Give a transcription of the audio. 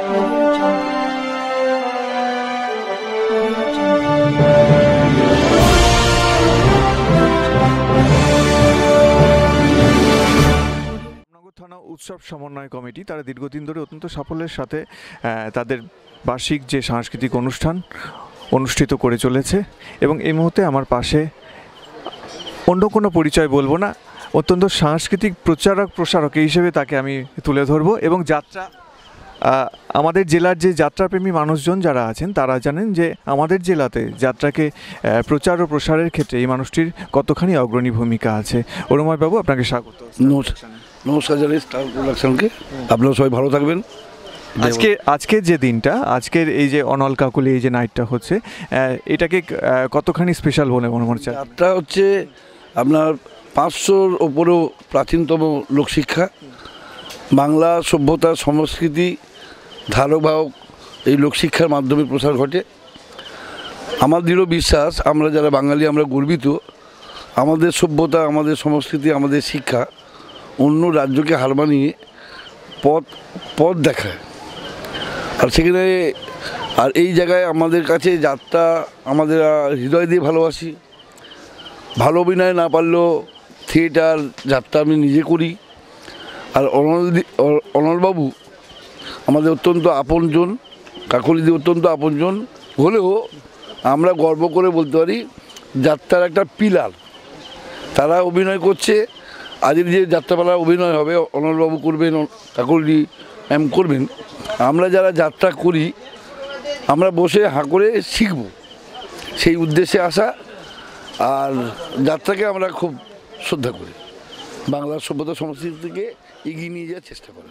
থানা উৎসব সমন্বয় কমিটি তারা দীর্ঘদিন ধরে অত্যন্ত সাফল্যের সাথে তাদের বার্ষিক যে সাংস্কৃতিক অনুষ্ঠান অনুষ্ঠিত করে চলেছে এবং এই মুহূর্তে আমার পাশে অন্য কোনো পরিচয় বলবো না, অত্যন্ত সাংস্কৃতিক প্রচারক প্রসারক হিসেবে তাকে আমি তুলে ধরবো। এবং যাত্রা আমাদের জেলার যে যাত্রাপ্রেমী মানুষজন যারা আছেন তারা জানেন যে আমাদের জেলাতে যাত্রাকে প্রচার ও প্রসারের ক্ষেত্রে এই মানুষটির কতখানি অগ্রণী ভূমিকা আছে। অরুময় বাবু, আপনাকে স্বাগত। নমস্কার জানাই স্টার প্রোডাকশনকে। আপনারা সবাই ভালো থাকবেন। আজকের যে দিনটা, আজকের এই যে অনল কাকুলি এই যে নাইটটা হচ্ছে, এটাকে কতখানি স্পেশাল বলে মনে হচ্ছে? যাত্রা হচ্ছে আপনার 500-র ওপরেও প্রাচীনতম লোকশিক্ষা, বাংলা সভ্যতা সংস্কৃতি ধারক এই লোকশিক্ষার মাধ্যমে প্রসার ঘটে। আমার দৃঢ় বিশ্বাস, আমরা যারা বাঙালি আমরা গর্বিত, আমাদের সভ্যতা, আমাদের সংস্কৃতি, আমাদের শিক্ষা অন্য রাজ্যকে হার মানিয়ে পথ দেখায়। আর সেখানে এই জায়গায় আমাদের কাছে যাত্রা আমাদের হৃদয় দিয়ে ভালোবাসি। ভালো অভিনয় না পারলেও থিয়েটার যাত্রা আমি নিজে করি। আর অনলবাবু আমাদের অত্যন্ত আপনজন, কাকলিদি অত্যন্ত আপনজন হলেও আমরা গর্ব করে বলতে পারি যাত্রার একটা পিলার। তারা অভিনয় করছে, আজকের যে যাত্রাপালার অভিনয় হবে অনলবাবু করবেন, কাকলি ম্যাম করবেন। আমরা যারা যাত্রা করি আমরা বসে হাঁ করে শিখব, সেই উদ্দেশ্যে আসা। আর যাত্রাকে আমরা খুব শ্রদ্ধা করি, বাংলার সভ্যতা সংস্কৃতিকে এগিয়ে নিয়ে যাওয়ার চেষ্টা করি।